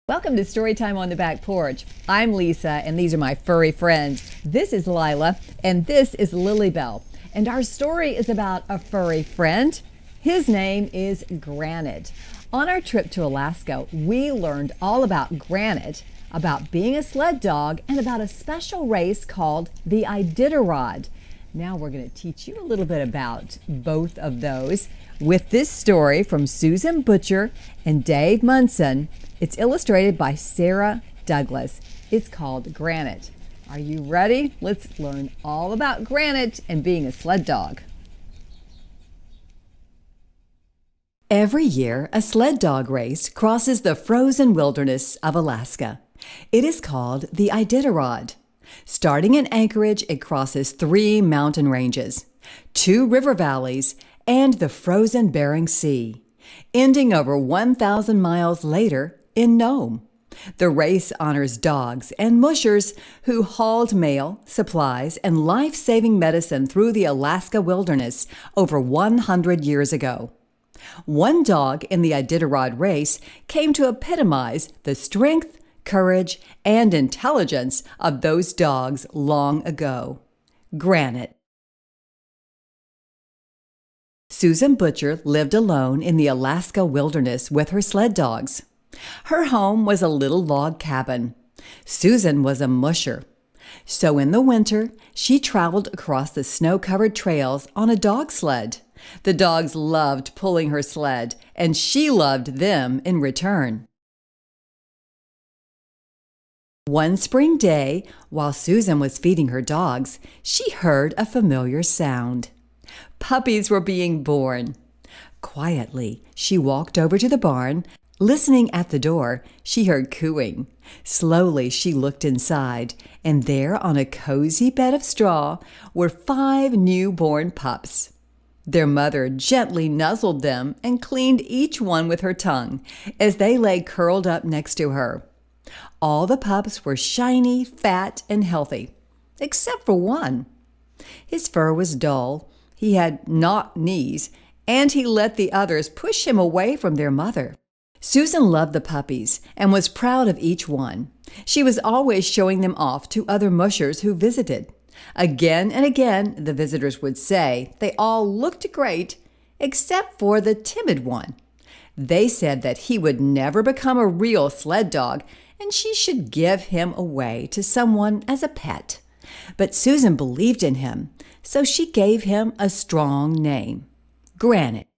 Welcome to Storytime on the Back Porch. I'm Lisa, and these are my furry friends. This is Lila, and this is Lilybell. And our story is about a furry friend. His name is Granite. On our trip to Alaska, we learned all about Granite, about being a sled dog, and about a special race called the Iditarod. Now we're going to teach you a little bit about both of those with this story from Susan Butcher and Dave Monson. It's illustrated by Sarah Douglas. It's called Granite. Are you ready? Let's learn all about Granite and being a sled dog. Every year, a sled dog race crosses the frozen wilderness of Alaska. It is called the Iditarod. Starting in Anchorage, it crosses 3 mountain ranges, 2 river valleys, and the frozen Bering Sea, ending over 1,000 miles later in Nome. The race honors dogs and mushers who hauled mail, supplies, and life-saving medicine through the Alaska wilderness over 100 years ago. One dog in the Iditarod race came to epitomize the strength, courage, and intelligence of those dogs long ago. Granite. Susan Butcher lived alone in the Alaska wilderness with her sled dogs. Her home was a little log cabin. Susan was a musher. So in the winter, she traveled across the snow-covered trails on a dog sled. The dogs loved pulling her sled, and she loved them in return. One spring day, while Susan was feeding her dogs, she heard a familiar sound. Puppies were being born. Quietly, she walked over to the barn. Listening at the door, she heard cooing. Slowly, she looked inside, and there on a cozy bed of straw were 5 newborn pups. Their mother gently nuzzled them and cleaned each one with her tongue as they lay curled up next to her. All the pups were shiny, fat, and healthy, except for one. His fur was dull, he had knock knees, and he let the others push him away from their mother. Susan loved the puppies and was proud of each one. She was always showing them off to other mushers who visited. Again and again, the visitors would say they all looked great, except for the timid one. They said that he would never become a real sled dog, and she should give him away to someone as a pet. But Susan believed in him, so she gave him a strong name, Granite.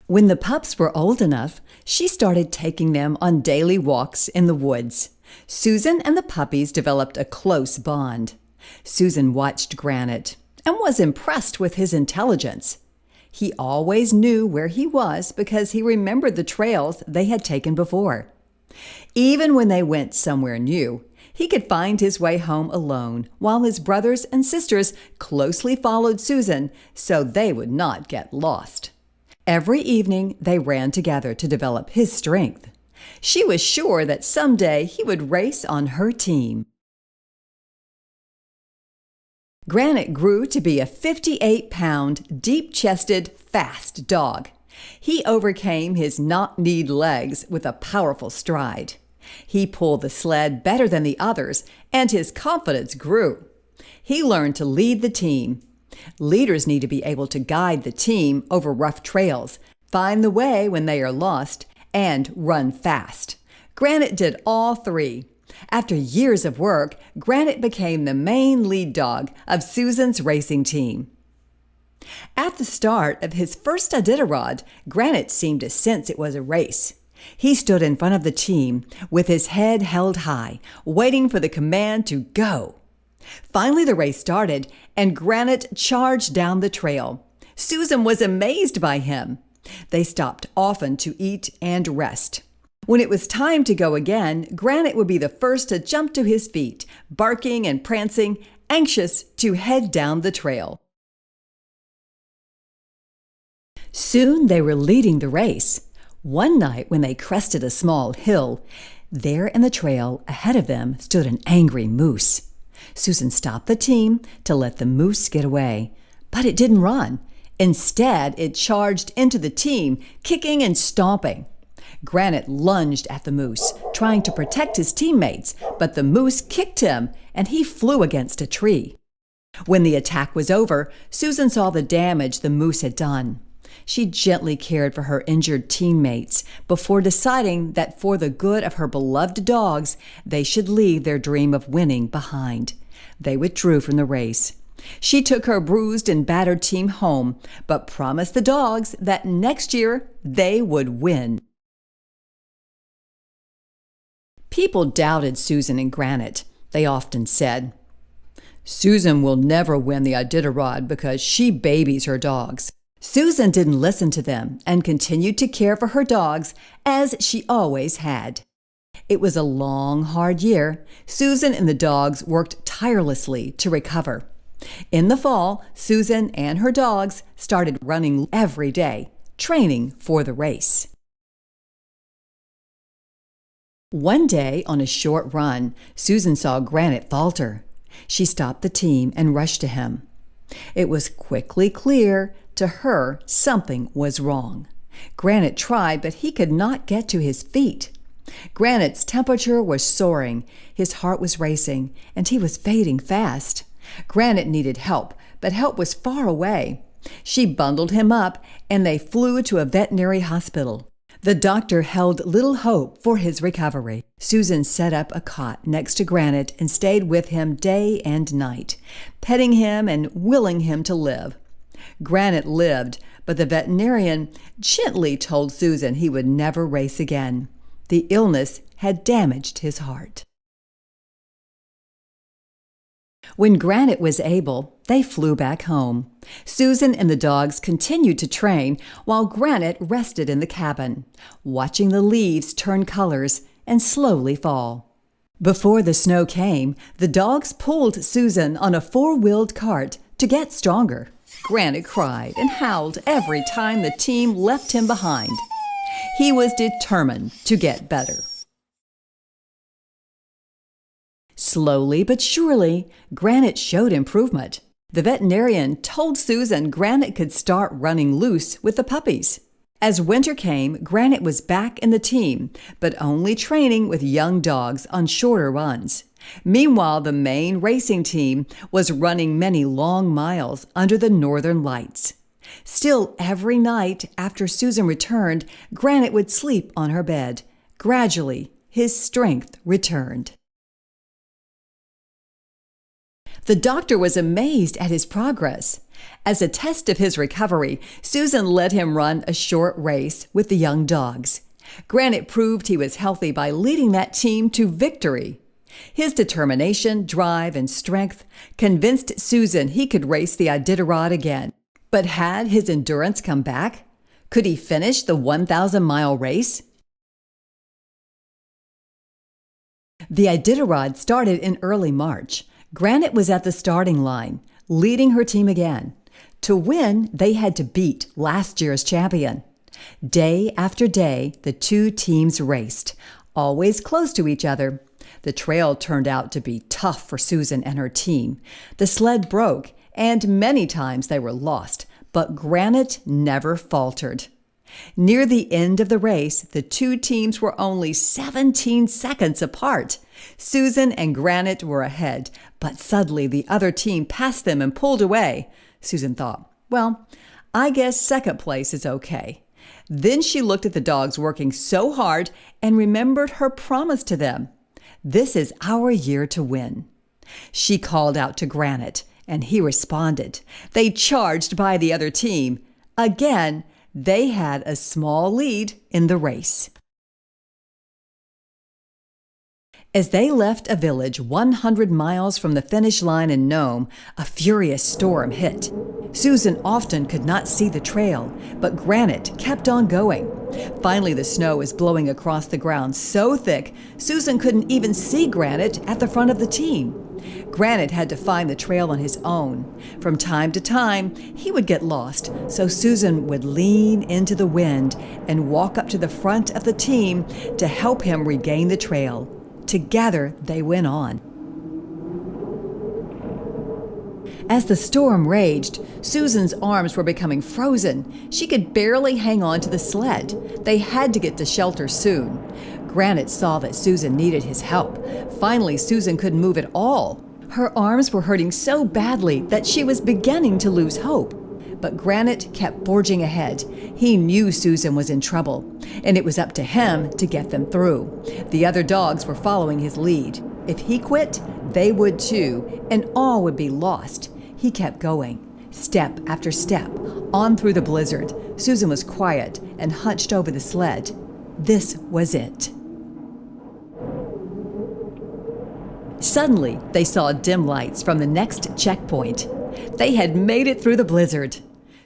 When the pups were old enough, she started taking them on daily walks in the woods. Susan and the puppies developed a close bond. Susan watched Granite and was impressed with his intelligence. He always knew where he was because he remembered the trails they had taken before. Even when they went somewhere new, he could find his way home alone while his brothers and sisters closely followed Susan so they would not get lost. Every evening, they ran together to develop his strength. She was sure that someday he would race on her team. Granite grew to be a 58-pound, deep-chested, fast dog. He overcame his knock-kneed legs with a powerful stride. He pulled the sled better than the others, and his confidence grew. He learned to lead the team. Leaders need to be able to guide the team over rough trails, find the way when they are lost, and run fast. Granite did all 3. After years of work, Granite became the main lead dog of Susan's racing team. At the start of his first Iditarod, Granite seemed to sense it was a race. He stood in front of the team with his head held high, waiting for the command to go. Finally, the race started, and Granite charged down the trail. Susan was amazed by him. They stopped often to eat and rest. When it was time to go again, Granite would be the first to jump to his feet, barking and prancing, anxious to head down the trail. Soon they were leading the race. One night when they crested a small hill, there in the trail ahead of them stood an angry moose. Susan stopped the team to let the moose get away, but it didn't run. Instead, it charged into the team, kicking and stomping. Granite lunged at the moose, trying to protect his teammates, but the moose kicked him and he flew against a tree. When the attack was over, Susan saw the damage the moose had done. She gently cared for her injured teammates before deciding that for the good of her beloved dogs, they should leave their dream of winning behind. They withdrew from the race. She took her bruised and battered team home, but promised the dogs that next year they would win. People doubted Susan and Granite. They often said, "Susan will never win the Iditarod because she babies her dogs." Susan didn't listen to them and continued to care for her dogs as she always had. It was a long, hard year. Susan and the dogs worked tirelessly to recover. In the fall, Susan and her dogs started running every day, training for the race. One day, on a short run, Susan saw Granite falter. She stopped the team and rushed to him. It was quickly clear to her something was wrong. Granite tried, but he could not get to his feet. Granite's temperature was soaring, his heart was racing, and he was fading fast. Granite needed help, but help was far away. She bundled him up, and they flew to a veterinary hospital. The doctor held little hope for his recovery. Susan set up a cot next to Granite and stayed with him day and night, petting him and willing him to live. Granite lived, but the veterinarian gently told Susan he would never race again. The illness had damaged his heart. When Granite was able, they flew back home. Susan and the dogs continued to train while Granite rested in the cabin, watching the leaves turn colors and slowly fall. Before the snow came, the dogs pulled Susan on a four-wheeled cart to get stronger. Granite cried and howled every time the team left him behind. He was determined to get better. Slowly but surely, Granite showed improvement. The veterinarian told Susan Granite could start running loose with the puppies. As winter came, Granite was back in the team, but only training with young dogs on shorter runs. Meanwhile, the main racing team was running many long miles under the northern lights. Still, every night after Susan returned, Granite would sleep on her bed. Gradually, his strength returned. The doctor was amazed at his progress. As a test of his recovery, Susan let him run a short race with the young dogs. Granite proved he was healthy by leading that team to victory. His determination, drive, and strength convinced Susan he could race the Iditarod again. But had his endurance come back? Could he finish the 1,000-mile race? The Iditarod started in early March. Granite was at the starting line, leading her team again. To win, they had to beat last year's champion. Day after day, the two teams raced, always close to each other. The trail turned out to be tough for Susan and her team. The sled broke, and many times they were lost, but Granite never faltered. Near the end of the race, the two teams were only 17 seconds apart. Susan and Granite were ahead, but suddenly the other team passed them and pulled away. Susan thought, well, I guess second place is okay. Then she looked at the dogs working so hard and remembered her promise to them. This is our year to win. She called out to Granite, and he responded. They charged by the other team. Again, they had a small lead in the race. As they left a village 100 miles from the finish line in Nome, a furious storm hit. Susan often could not see the trail, but Granite kept on going. Finally, the snow was blowing across the ground so thick, Susan couldn't even see Granite at the front of the team. Granite had to find the trail on his own. From time to time, he would get lost, so Susan would lean into the wind and walk up to the front of the team to help him regain the trail. Together, they went on. As the storm raged, Susan's arms were becoming frozen. She could barely hang on to the sled. They had to get to shelter soon. Granite saw that Susan needed his help. Finally, Susan couldn't move at all. Her arms were hurting so badly that she was beginning to lose hope. But Granite kept forging ahead. He knew Susan was in trouble, and it was up to him to get them through. The other dogs were following his lead. If he quit, they would too, and all would be lost. He kept going, step after step, on through the blizzard. Susan was quiet and hunched over the sled. This was it. Suddenly, they saw dim lights from the next checkpoint. They had made it through the blizzard.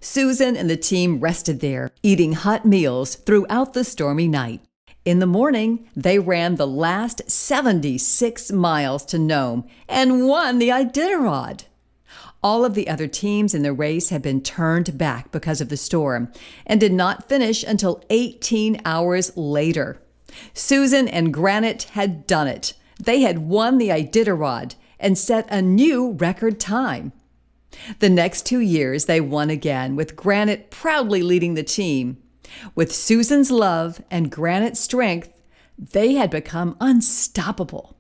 Susan and the team rested there, eating hot meals throughout the stormy night. In the morning, they ran the last 76 miles to Nome and won the Iditarod. All of the other teams in the race had been turned back because of the storm and did not finish until 18 hours later. Susan and Granite had done it. They had won the Iditarod and set a new record time. The next 2 years, they won again, with Granite proudly leading the team. With Susan's love and Granite's strength, they had become unstoppable.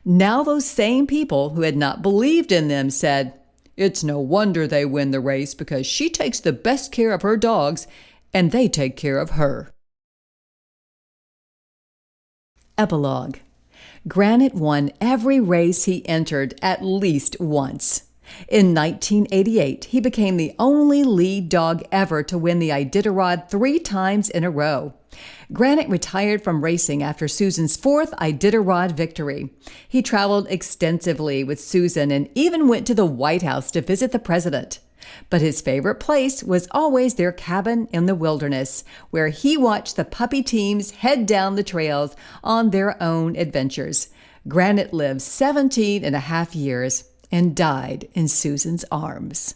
Now those same people who had not believed in them said, "It's no wonder they win the race because she takes the best care of her dogs and they take care of her." Epilogue. Granite won every race he entered at least once. In 1988, he became the only lead dog ever to win the Iditarod 3 times in a row. Granite retired from racing after Susan's 4th Iditarod victory. He traveled extensively with Susan and even went to the White House to visit the president. But his favorite place was always their cabin in the wilderness, where he watched the puppy teams head down the trails on their own adventures. Granite lived 17 and a half years and died in Susan's arms.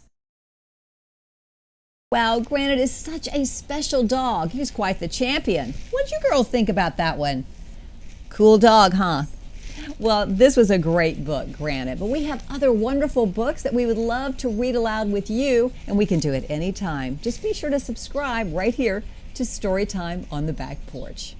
Wow, Granite is such a special dog. He was quite the champion. What did you girls think about that one? Cool dog, huh? Well, this was a great book, Granite, but we have other wonderful books that we would love to read aloud with you, and we can do it anytime. Just be sure to subscribe right here to Storytime on the Back Porch.